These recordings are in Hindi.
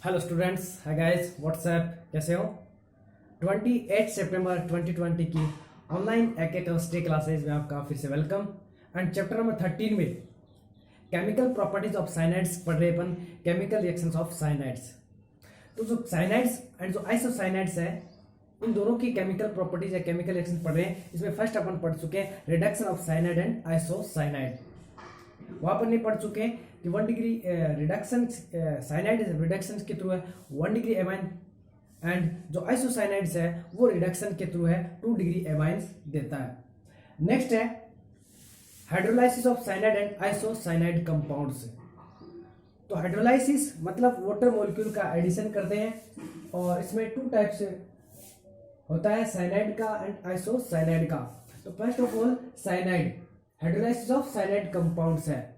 Hello students, hi guys, WhatsApp, कैसे हो। 28 सितंबर 2020 की ऑनलाइन केमिस्ट्री क्लासेज में आपका फिर से वेलकम। एंड चैप्टर नंबर 13 में केमिकल प्रॉपर्टीज ऑफ साइनाइड्स पढ़ रहे अपन, केमिकल रिएक्शंस ऑफ साइनाइड्स। तो जो साइनाइड्स एंड जो आइसोसाइनाइड्स है, इन दोनों की केमिकल प्रॉपर्टीज या केमिकल रिएक्शन पढ़ रहे हैं। इसमें फर्स्ट अपन पढ़ चुके हैं reduction of cyanide and isocyanide. वहां पर नहीं पढ़ चुके हैं कि 1 डिग्री रिडक्शन साइनाइड रिडक्शन के थ्रू है 1 डिग्री एमाइन, एंड जो आइसोसाइनाइड्स है वो रिडक्शन के थ्रू है 2 डिग्री एमाइन्स देता है। नेक्स्ट है hydrolysis of cyanide and isocyanide compounds. तो हाइड्रोलाइसिस मतलब वाटर मॉलिक्यूल का एडिशन करते हैं, और इसमें 2 टाइप से होता है, साइनाइड का एंड आइसोसाइनाइड का। तो first of all cyanide, hydrolysis of cyanide compounds है।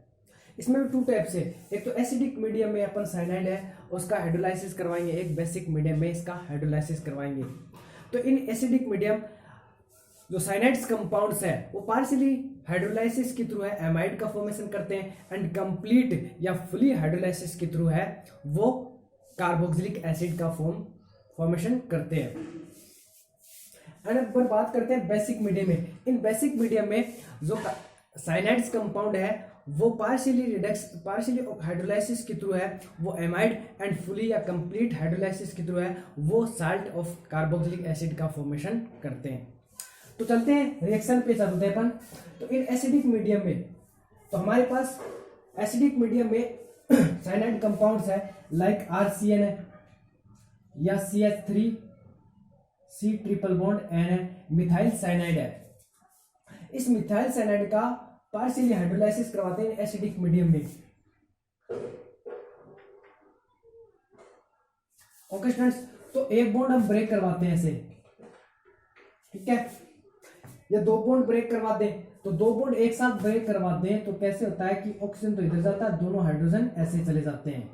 इसमें भी 2 टाइप से, एक तो एसिडिक मीडियम में अपन साइनाइड है उसका हाइड्रोलाइसिस करवाएंगे, एक बेसिक मीडियम में इसका हाइड्रोलाइसिस करवाएंगे। तो इन एसिडिक मीडियम जो साइनाइड्स कंपाउंड्स है वो पार्शियली हाइड्रोलाइसिस के थ्रू है एमाइड का फॉर्मेशन करते हैं, एंड कंप्लीट या फुली हाइड्रोलाइसिस के थ्रू है वो कार्बोक्सिलिक एसिड का फॉर्मेशन करते हैं। एंड अब बात करते हैं बेसिक मीडियम में। इन बेसिक मीडियम में जो साइनाइड्स कंपाउंड है वो पार्शियली हाइड्रोलाइसिस के थ्रू है वो एमाइड, एंड फुली या कंप्लीट हाइड्रोलाइसिस के थ्रू है वो साल्ट ऑफ कार्बोक्सिलिक एसिड का फॉर्मेशन करते हैं। तो चलते हैं रिएक्शन पे चलते हैं अपन। तो इन एसिडिक मीडियम में, तो हमारे पास एसिडिक मीडियम में साइनाइड कंपाउंड्स है लाइक RCN है या CH3 C triple bond N है, मिथाइल साइनाइड है। इस मिथाइल साइनाइड का पार्शियली हाइड्रोलाइसिस करवाते हैं एसिडिक मीडियम में। ओके स्टूडेंट्स, तो एक बॉन्ड हम ब्रेक करवाते हैं ऐसे, ठीक है, या 2 बॉन्ड ब्रेक करवा दें। तो 2 बॉन्ड एक साथ ब्रेक करवा दें तो कैसे होता है कि ऑक्सीजन तो इधर जाता है, दोनों हाइड्रोजन ऐसे चले जाते हैं।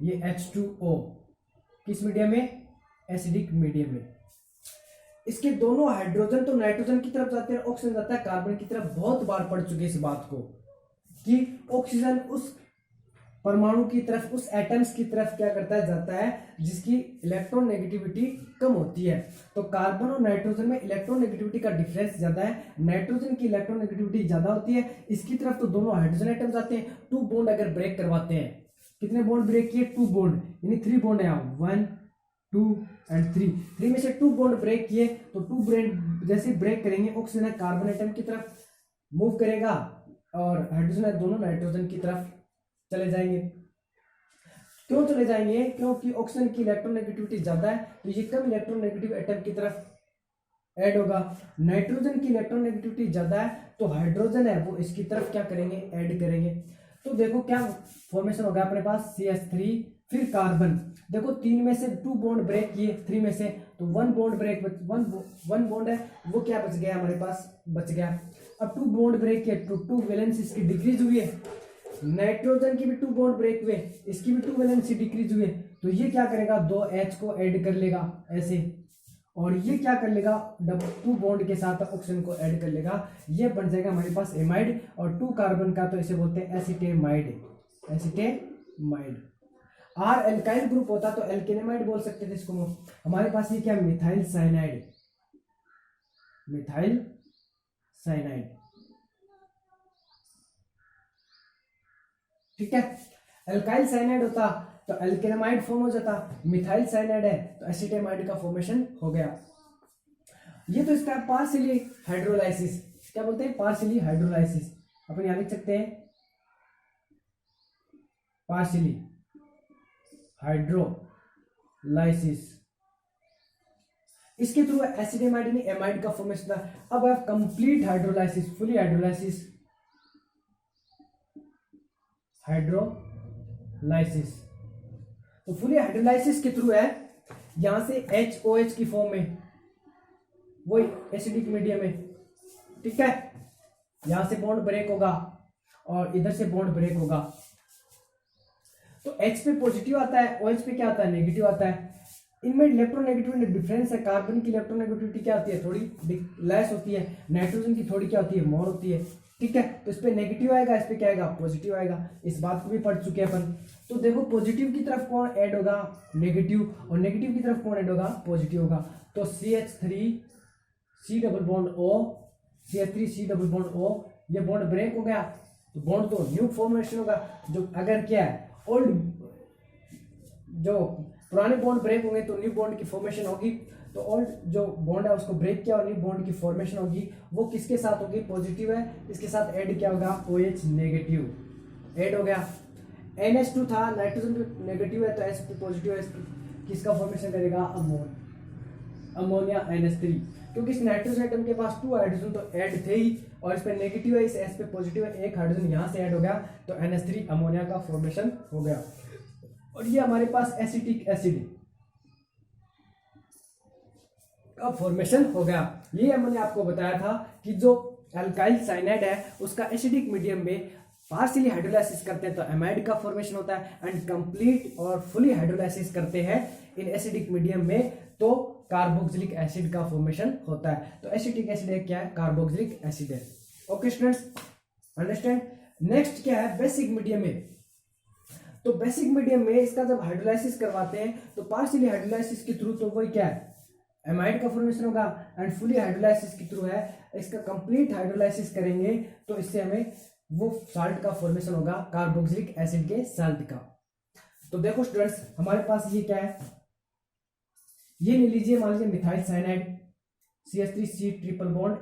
ये H2O किस मीडियम में? एसिडिक मीडियम में। इसके दोनों हाइड्रोजन तो नाइट्रोजन की तरफ जाते हैं, ऑक्सीजन जाता है कार्बन की तरफ। बहुत बार पढ़ चुके इस बात को कि ऑक्सीजन उस परमाणु की तरफ, उस एटम्स की तरफ क्या करता है, जाता है जिसकी इलेक्ट्रॉन नेगेटिविटी कम होती है। तो कार्बन और नाइट्रोजन में इलेक्ट्रॉन नेगेटिविटी का डिफरेंस ज्यादा है, नाइट्रोजन की इलेक्ट्रॉन नेगेटिविटी ज्यादा होती है। इसकी तरफ तो दोनों हाइड्रोजन एटम जाते हैं। 2 बॉन्ड अगर ब्रेक करवाते हैं, कितने बॉन्ड ब्रेक किए? 2 बॉन्ड, यानी 3 बॉन्ड है, 1 2 एंड 3 में से 2 बॉन्ड ब्रेक किए। तो 2 बॉन्ड जैसे ब्रेक करेंगे, ऑक्सीजन कार्बन एटम की तरफ मूव करेगा और हाइड्रोजन दोनों नाइट्रोजन की तरफ चले जाएंगे। क्यों चले जाएंगे? क्योंकि ऑक्सीजन की इलेक्ट्रॉन नेगेटिविटी ज्यादा है, तो ये कम इलेक्ट्रॉन नेगेटिव एटम की तरफ ऐड होगा। नाइट्रोजन की इलेक्ट्रॉन नेगेटिविटी ज्यादा है, तो हाइड्रोजन है वो इसकी तरफ क्या करेंगे, ऐड करेंगे। तो देखो क्या फॉर्मेशन होगा अपने पास, CH3 फिर कार्बन। देखो 3 में से 2 बॉन्ड ब्रेक किए, 3 में से, तो 1 बॉन्ड ब्रेक, 1 बॉन्ड है वो क्या बच गया हमारे पास, बच गया। अब 2 बॉन्ड ब्रेक किए तो 2 वैलेंस इसकी डिक्रीज हुई है। नाइट्रोजन की भी 2 बॉन्ड ब्रेक हुए, इसकी भी 2 वैलेंसी डिक्रीज हुए। तो ये क्या करेगा, 2 H को ऐड कर लेगा ऐसे, और ये क्या कर लेगा, 2 बॉन्ड के साथ ऑक्सीजन को ऐड कर लेगा। ये बन जाएगा हमारे पास एमाइड, और 2 कार्बन का तो इसे बोलते हैं acetamide. Acetamide R alkyl group होता तो एल्केनेमाइड बोल सकते थे इसको। हमारे पास ये क्या, मिथाइल साइनाइड, मिथाइल साइनाइड, ठीक है। एल्काइल साइनाइड होता तो एल्केनेमाइड फॉर्म हो जाता, मिथाइल साइनाइड है तो एसिटेमाइड का फॉर्मेशन हो गया। ये तो इसका पार्शियली हाइड्रोलाइसिस, क्या बोलते हैं, पार्शियली हाइड्रोलाइसिस। अपन यहां लिख सकते हैं पार्शियली हाइड्रोलाइसिस। इसके थ्रू एसिडेमाइड यानी एमाइड का फॉर्मेशन था। अब है complete hydrolysis, fully hydrolysis, hydrolysis. तो फुली हाइड्रोलाइसिस के थ्रू है यहां से HOH की फॉर्म में, वही एसिडिक मीडियम में, ठीक है। यहां से बॉन्ड ब्रेक होगा और इधर से बॉन्ड ब्रेक होगा। तो H पे पॉजिटिव आता है, OH पे क्या आता है, नेगेटिव आता है। इनमें इलेक्ट्रॉन नेगेटिविटी डिफरेंस है। कार्बन की इलेक्ट्रॉन नेगेटिविटी क्या होती है, थोड़ी लेस होती है। नाइट्रोजन की थोड़ी क्या होती है, मोर होती है। ठीक है, तो इस पे नेगेटिव आएगा, इस पे क्या आएगा, पॉजिटिव आएगा। इस बात को भी पढ़ चुके हैं अपन। तो देखो पॉजिटिव की तरफ कौन ऐड होगा, नेगेटिव, और नेगेटिव की तरफ कौन ऐड होगा, पॉजिटिव होगा। तो CH3 C double bond O, CH3 C double bond O, ये बॉन्ड ब्रेक हो गया, तो बॉन्ड तो न्यू फॉर्मेशन होगा। जो अगर क्या है, ओल्ड जो पुराने बॉन्ड ब्रेक होंगे तो न्यू बॉन्ड की फॉर्मेशन होगी। तो ओल्ड जो बॉन्ड है उसको ब्रेक किया और न्यू बॉन्ड की फॉर्मेशन होगी, वो किसके साथ होगी, पॉजिटिव है, इसके साथ ऐड क्या होगा, OH नेगेटिव ऐड हो गया। NH2 था, नाइट्रोजन भी नेगेटिव है तो Sp पॉजिटिव है, किसका फॉर्मेशन करेगा, अमोनिया NH3, क्योंकि इस नाइट्रोजन एटम के पास 2 हाइड्रोजन तो ऐड थे ही, और इस पे नेगेटिव है, इस S पे पॉजिटिव है, एक हाइड्रोजन यहाँ से ऐड हो गया, तो NH3 अमोनिया का फॉर्मेशन हो गया। और ये हमारे पास एसिटिक एसिड का फॉर्मेशन हो गया। ये मैंने आपको बताया था कि जो अल्काइल साइनाइड है उसका एसिडिक मीडियम में पार्शियली हाइड्रोलाइसिस करते हैं तो एमाइड का फॉर्मेशन होता है, एंड कंप्लीट और फुली हाइड्रोलाइसिस करते हैं इन एसिडिक मीडियम में तो कार्बोक्सिलिक एसिड का फॉर्मेशन होता है। तो एसिटिक एसिड है क्या है, कार्बोक्सिलिक एसिड है। Okay students, understand. नेक्स्ट क्या है, बेसिक मीडियम में। तो बेसिक मीडियम में इसका जब हाइड्रोलाइसिस करवाते हैं तो पार्शियली हाइड्रोलाइसिस के थ्रू तो वही क्या है, एमाइड का फॉर्मेशन होगा, एंड फुली हाइड्रोलाइसिस के थ्रू है इसका कंप्लीट हाइड्रोलाइसिस करेंगे तो इससे हमें वो साल्ट का फॉर्मेशन होगा, कार्बोक्सिलिक एसिड के साल्ट का। तो देखो स्टूडेंट्स, हमारे पास ये क्या है, ये ले लीजिए, मान लीजिए methyl cyanide CH3C triple bond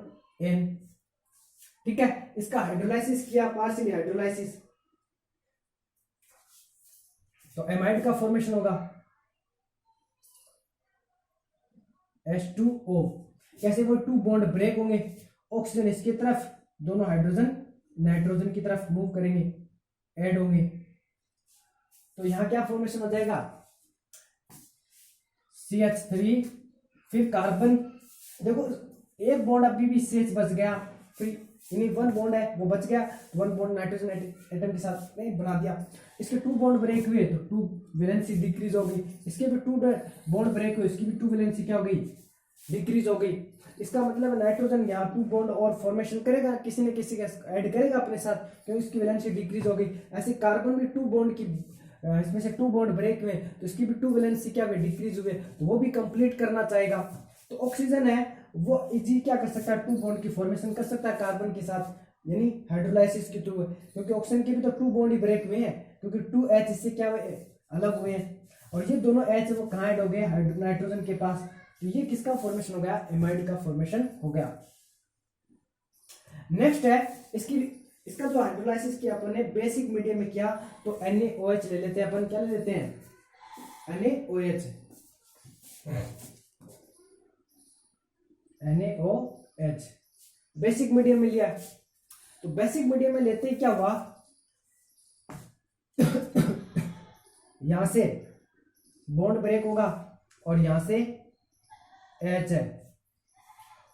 N, ठीक है, इसका हाइड्रोलाइसिस किया, पार्शियली हाइड्रोलाइसिस, तो एमाइड का फॉर्मेशन होगा H2O। कैसे, वो 2 बॉन्ड ब्रेक होंगे, ऑक्सीजन इसकी तरफ, दोनों हाइड्रोजन नाइट्रोजन की तरफ मूव करेंगे, ऐड होंगे, तो यहां क्या फॉर्मेशन हो जाएगा, CH3, फिर कार्बन, देखो एक बॉन्ड अभी भी CH बच गया, फिर यानी 1 बॉन्ड है वो बच गया, 1 बॉन्ड नाइट्रोजन एटम के साथ नहीं बना दिया, इसके 2 बॉन्ड ब्रेक हुए तो 2 वैलेंसी डिक्रीज हो गई, इसके भी 2 बॉन्ड ब्रेक हुए, इसकी भी 2 वैलेंसी क्या हो गई, डिक्रीज हो गई। इसका मतलब नाइट्रोजन यहाँ 2 बॉन्ड और फॉर्मेशन करेगा, किसी न किसी का ऐड करेगा अपने साथ, क्योंकि इसकी वैलेंसी डिक्रीज हो गई। ऐसे कार्बन भी 2 बॉन्ड की, इसमें से 2 बॉन्ड ब्रेक हुए तो इसकी भी 2 वैलेंसी क्या हुए, डिक्रीज हुए, तो वो भी कंप्लीट करना चाहेगा। तो ऑक्सीजन है वो इजी क्या कर सकता है, 2 बॉन्ड की फॉर्मेशन कर सकता है कार्बन के साथ, यानी हाइड्रोलाइसिस के थ्रू, क्योंकि ऑक्सीजन के भी तो 2 बॉन्ड ही ब्रेक हुए हैं, क्योंकि 2H इससे क्या हुए, अलग हुए हैं, और ये दोनों H वो कहाँ ऐड हो गए, नाइट्रोजन के पास, तो ये किसका फॉर्मेशन हो गया, एमाइड का फॉर्मेशन हो गया। नेक्स्ट है इसका जो हाइड्रोलाइसिस किया अपन ने बेसिक मीडियम में किया, तो NaOH ले लेते हैं अपन, क्या ले लेते हैं, NaOH, NaOH बेसिक मीडियम में लिया। तो बेसिक मीडियम में लेते ही क्या हुआ, यहां से बॉन्ड ब्रेक होगा और यहां से H है,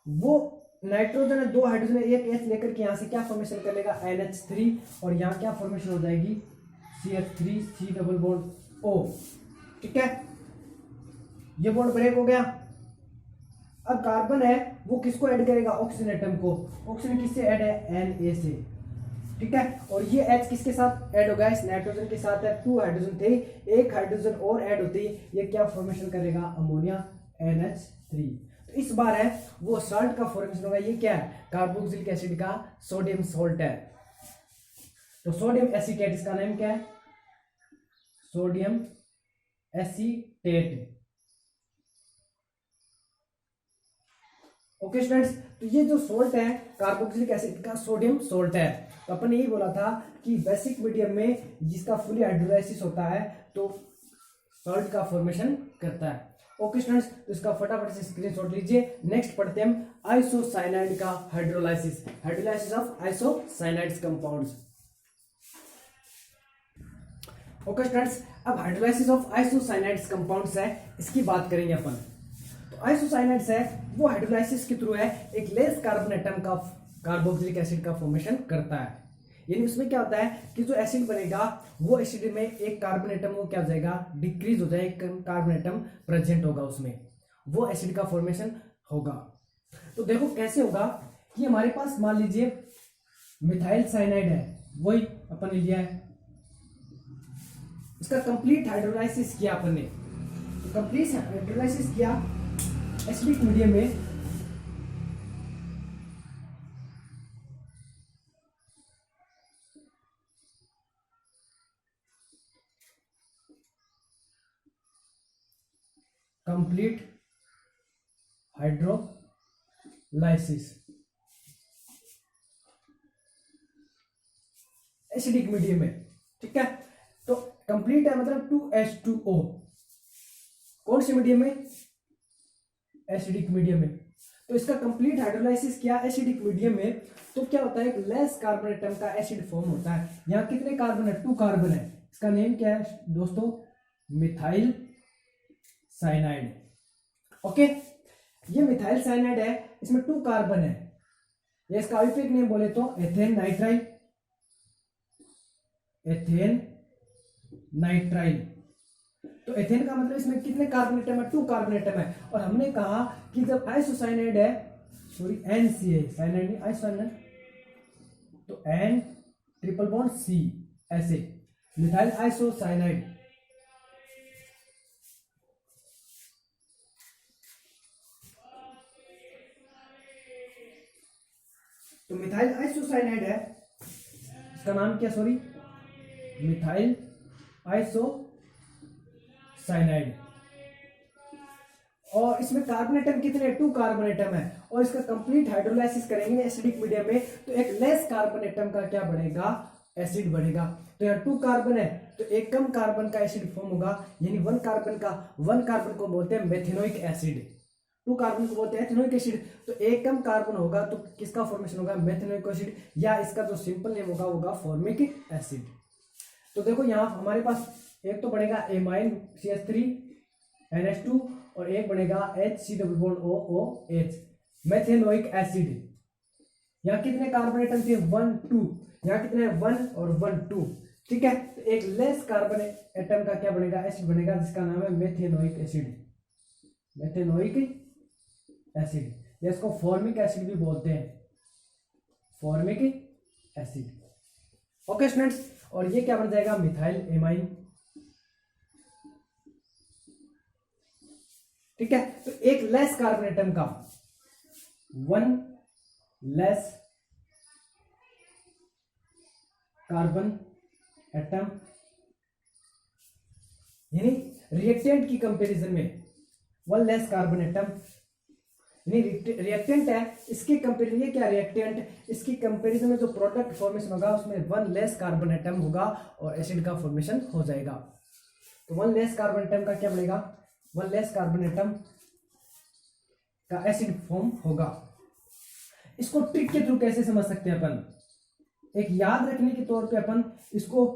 वो नाइट्रोजन है, 2 हाइड्रोजन है, एक H लेकर के यहां से क्या फॉर्मेशन कर लेगा, NH3, और यहां क्या फॉर्मेशन हो जाएगी, CH3C डबल बॉन्ड O, ठीक है, ये बॉन्ड ब्रेक हो गया। अब कार्बन है वो किसको ऐड करेगा, ऑक्सीजन एटम को, ऑक्सीजन किससे ऐड है, Na से, ठीक है, और ये H किसके साथ ऐड होगा, इस नाइट्रोजन के साथ है, 2 हाइड्रोजन थे, एक हाइड्रोजन और ऐड होती है, ये क्या फॉर्मेशन करेगा, अमोनिया NH3। तो इस बार है वो साल्ट का फॉर्मेशन होगा, ये क्या है, कार्बोक्सिलिक एसिड का सोडियम सॉल्ट है। तो सोडियम एसीटेट, इसका नाम क्या है, सोडियम एसीटेट। ओके स्टूडेंट्स, तो ये जो सोल्ट है कार्बोक्सिलिक एसिड का सोडियम सोल्ट है। तो अपन ने यही बोला था कि बेसिक मीडियम में जिसका फुली हाइड्रोलाइसिस होता है तो सॉल्ट का फॉर्मेशन करता है। ओके स्टूडेंट्स, तो इसका फटाफट से स्क्रीनशॉट लीजिए। नेक्स्ट पढ़ते हैं हम आइसोसाइनाइड का hydrolysis, hydrolysis of isocyanides compounds. Okay students, अब हाइड्रोलाइसिस ऑफ आइसोसाइनाइड्स कंपाउंड्स है, इसकी बात करेंगे अपन। तो आइसोसाइनाइड्स है वो हाइड्रोलाइसिस के थ्रू है एक लेस कार्बन एटम का कार्बोक्सिलिक एसिड का फॉर्मेशन करता है। यानी उसमें क्या होता है कि जो एसिड बनेगा वो एसिड में एक कार्बन एटम वो क्या हो जाएगा, डिक्रीज हो जाएगा, एक कार्बन एटम प्रेजेंट होगा उसमें, वो एसिड का फॉर्मेशन होगा। तो देखो कैसे होगा कि हमारे पास मान लीजिए मिथाइल साइनाइड है, वही अपन ने लिया है। इसका कंप्लीट हाइड्रोलाइसिस किया अपन ने, तो कंप्लीट हाइड्रोलाइसिस किया एसिडिक मीडियम में, कंप्लीट हाइड्रोलाइसिस एसिडिक मीडियम में, ठीक है। तो कंप्लीट है मतलब 2H2O, कौन से मीडियम में? एसिडिक मीडियम में। तो इसका कंप्लीट हाइड्रोलाइसिस किया एसिडिक मीडियम में, तो क्या होता है, एक लेस कार्बन एटम का एसिड फॉर्म होता है। यहाँ कितने कार्बन है? 2 कार्बन है। इसका नेम क्या है दोस्तों? Methyl cyanide. ओके, ये मिथाइल साइनाइड है, इसमें 2 कार्बन है। ये इसका आयुर्वेदिक नेम बोले तो एथेन नाइट्राइल, एथेन नाइट्राइल। तो एथेन का मतलब इसमें कितने कार्बन एटम है? 2 कार्बन एटम है। और हमने कहा कि जब आइसोसाइनाइड है, सॉरी NCA, साइनाइड नहीं आइसोसाइनाइड, तो N ट्रिपल बॉन्ड C, ऐसे मिथाइल आइसोसाइनाइड। तो मिथाइल आइसोसाइनाइड है, इसका नाम क्या? Sorry, methyl isocyanide. और इसमें कार्बन एटम कितने? 2 कार्बन एटम है। और इसका कंप्लीट हाइड्रोलाइसिस करेंगे एसिडिक मीडियम में, तो एक लेस कार्बन एटम का क्या बनेगा? एसिड बनेगा। तो यहाँ 2 कार्बन है, तो एक कम कार्बन का एसिड फॉर्म होगा, यानी 1 कार्बन को बोलते हैं मेथेनोइक एसिड, 2 कार्बन को बोलते हैं एथेनोइक एसिड। तो एक कम कार्बन होगा तो किसका फॉर्मेशन होगा? मेथेनोइक एसिड, या इसका जो सिंपल नेम होगा फॉर्मिक एसिड। तो देखो यहाँ हमारे पास एक तो बनेगा एमाइन CH3NH2 और एक बनेगा HCOOH, मेथेनोइक एसिड। यहाँ कितने कार्बन एटम थे? 1 2, यहाँ कितने? 1 और 1 2, ठीक है। तो एक लेस कार्बन एटम का क्या बनेगा? एसिड बनेगा, जिसका नाम है मेथेनोइक एसिड, मेथेनोइक एसिड, या इसको फॉर्मिक एसिड भी बोलते हैं, फॉर्मिक एसिड। ओके स्टूडेंट्स, और ये क्या बन जाएगा? मिथाइल एमाइन, ठीक है। तो एक लेस कार्बन एटम का, 1 लेस कार्बन एटम, यानी रिएक्टेंट की कंपैरिजन में 1 लेस कार्बन एटम, रिएक्टेंट है इसके कंपेरिजन, ये क्या रिएक्टेंट, इसकी कंपेरिजन में जो प्रोडक्ट फॉर्मेशन होगा उसमें 1 लेस कार्बन एटम होगा और एसिड का फॉर्मेशन हो जाएगा। तो 1 लेस कार्बन एटम का क्या बनेगा? 1 लेस कार्बन एटम का एसिड फॉर्म होगा। इसको ट्रिक के थ्रू कैसे समझ सकते हैं अपन? एक याद रखने के तौर पे अपन इसको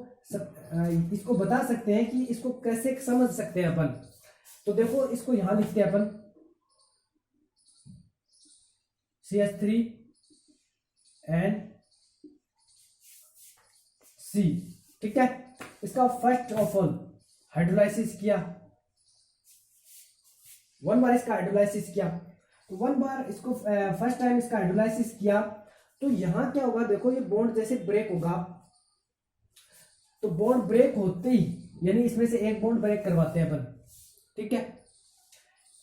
बता सकते हैं कि इसको कैसे समझ सकते हैं अपन। तो देखो इसको यहां लिखते हैं अपन CH3NC, ठीक है। इसका फर्स्ट ऑफ ऑल हाइड्रोलाइसिस किया, 1 बार इसका हाइड्रोलाइसिस किया, तो 1 बार इसको फर्स्ट टाइम इसका हाइड्रोलाइसिस किया, तो यहां क्या होगा? देखो ये बॉन्ड जैसे ब्रेक होगा, तो बॉन्ड ब्रेक होते ही, यानी इसमें से एक बॉन्ड ब्रेक करवाते हैं अपन, ठीक है।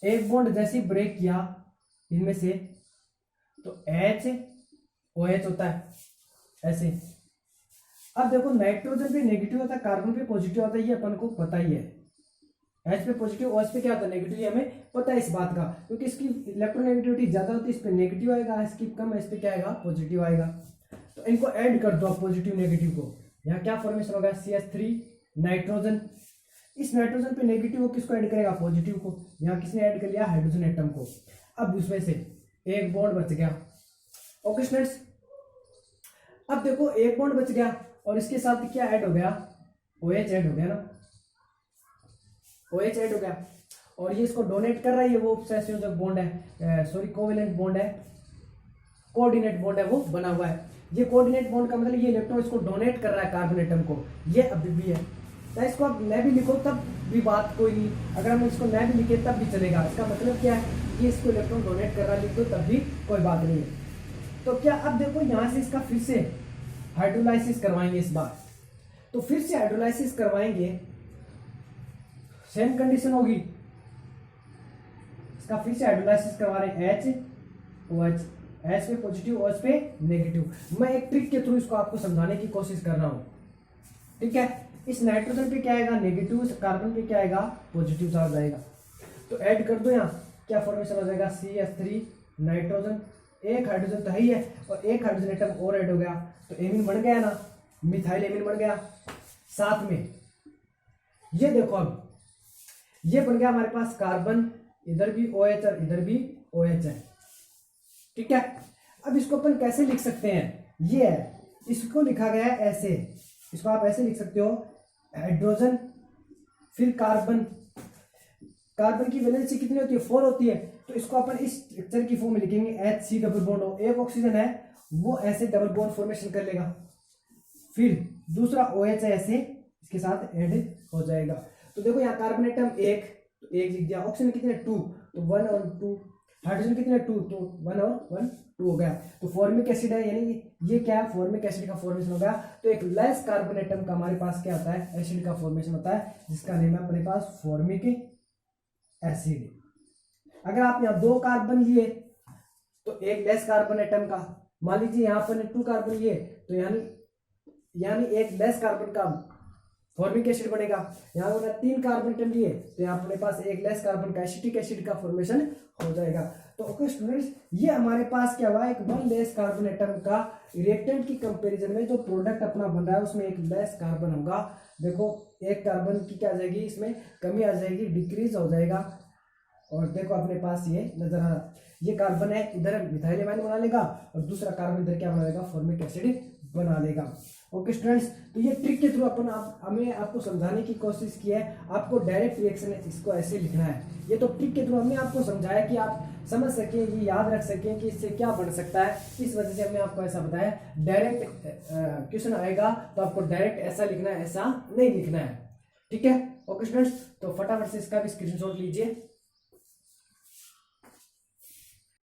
एक बॉन्ड जैसे ब्रेक किया इनमें से, तो HOH होता है ऐसे। अब देखो नाइट्रोजन पे नेगेटिव होता है, कार्बन पे पॉजिटिव होता है, ये अपन को पता ही है। H पे पॉजिटिव, OH पे क्या होता है? नेगेटिव, ये हमें पता है इस बात का, क्योंकि इसकी इलेक्ट्रोनेगेटिविटी ज्यादा होती है, इस पे नेगेटिव आएगा, इसकी कम है, इस पे क्या आएगा? पॉजिटिव आएगा। तो इनको ऐड कर दो पॉजिटिव नेगेटिव को, यहाँ क्या फॉर्मेशन होगा? CH3 nitrogen. इस नाइट्रोजन पे नेगेटिव को किसको ऐड करेगा? पॉजिटिव को। यहाँ किसने ऐड कर लिया? हाइड्रोजन एटम को। अब उसमें से एक बॉन्ड बच गया। ओके स्टूडेंट्स, अब देखो एक बॉन्ड बच गया और इसके साथ क्या ऐड हो गया? OH ऐड हो गया ना, OH ऐड हो गया। और ये इसको डोनेट कर रहा है, ये वो संयोजक बॉन्ड है, सॉरी कोवेलेंट बॉन्ड है, कोऑर्डिनेट बॉन्ड है वो बना हुआ है। ये कोऑर्डिनेट बॉन्ड का मतलब ये इलेक्ट्रॉन इसको डोनेट कर रहा है कार्बन एटम को, ये अभी भी है। चाहे इसको आप न भी लिखो तब भी बात कोई नहीं, अगर हम इसको न भी लिखे तब भी चलेगा। इसका मतलब क्या है? ये इसको इलेक्ट्रॉन डोनेट कर रहा है, लिख दो तब भी कोई बात नहीं है। तो क्या अब देखो यहाँ से इसका फिर से हाइड्रोलाइसिस करवाएंगे इस बार। तो फिर से हाइड्रोलाइसिस करवाएंगे, सेम कंडीशन होगी, इसका फिर से हाइड्रोलाइसिस करवा रहे हैं HOH, H पे पॉजिटिव OH पे नेगेटिव। मैं एक ट्रिक के थ्रू इसको आपको समझाने की कोशिश कर रहा हूँ, ठीक है। इस नाइट्रोजन पे क्या आएगा नेगेटिव, कार्बन पे क्या आएगा पॉजिटिव चार्ज आएगा। तो ऐड कर दो यहाँ, क्या फॉर्मेशन हो जाएगा CH3 नाइट्रोजन, एक हाइड्रोजन तो ही है और एक हाइड्रोजन एटम और ऐड हो गया, तो एमीन बन गया ना, मिथाइल एमीन बन गया। साथ में ये देखो, अब ये बन गया हमारे पास कार्बन, इधर भी OH और इधर भी OH है, ठीक है। अब इसको अपन कैसे लिख सकते हैं, ये है, इसको लिखा गया है ऐसे, इसको आप ऐसे लिख सकते हो, हाइड्रोजन फिर कार्बन, कार्बन की वैलेंसी कितनी होती है 4 होती है, तो इसको अपन इस स्ट्रक्चर की फॉर्म में लिखेंगे HC डबल बॉन्ड हो, एक ऑक्सीजन है वो ऐसे डबल बॉन्ड फॉर्मेशन कर लेगा, फिर दूसरा OH है ऐसे इसके साथ ऐड हो जाएगा। तो देखो यहाँ कार्बन एटम एक, तो एक लिख दिया, ऑक्सीजन कितने 2, तो 1 और 2, हाइड्रोजन कितने 2, तो 1 और 1 2 हो गया। तो फॉर्मिक एसिड है, यानी ये क्या है फॉर्मिक एसिड का फॉर्मेशन हो गया। तो एक लेस कार्बन एटम का हमारे पास क्या होता है एसिड का फॉर्मेशन होता है, जिसका नेम है अपने पास फॉर्मिक एसिड। अगर आप यहाँ 2 कार्बन लिए तो एक लेस कार्बन एटम का, मान लीजिए यहाँ पर 2 कार्बन लिए तो यानी एक लेस कार्बन का फॉर्मिक एसिड बनेगा। यहाँ पर 3 कार्बन एटम लिए तो यहाँ अपने पास एक लेस कार्बन का एसिटिक एसिड का फॉर्मेशन हो जाएगा। तो ओके स्टूडेंट्स, ये हमारे पास क्या हुआ, एक 1 लेस कार्बन एटम का रिएक्टेंट की कंपैरिजन में जो प्रोडक्ट अपना बन रहा है उसमें एक लेस कार्बन होगा। देखो एक कार्बन की क्या आ जाएगी, इसमें कमी आ जाएगी, डिक्रीज हो जाएगा। और देखो अपने पास ये नजर आ रहा, ये कार्बन है इधर मिथाइल एमाइन बना लेगा और दूसरा कार्बन इधर क्या बना लेगा फॉर्मिक एसिड बना लेगा। ओके स्टूडेंट्स, तो ये ट्रिक के थ्रू अपन हमें आपको समझाने की कोशिश की है, आपको डायरेक्ट रिएक्शन इसको ऐसे लिखना है। ये तो ट्रिक के थ्रू हमने आपको समझाया कि आप समझ सकें, ये याद रख सकें कि इससे क्या बन सकता है, इस वजह से हमने आपको ऐसा बताया। डायरेक्ट क्वेश्चन आएगा तो आपको डायरेक्ट ऐसा लिखना है, ऐसा नहीं लिखना है, ठीक है। ओके स्टूडेंट्स, तो फटाफट से इसका भी स्क्रीनशॉट लीजिए।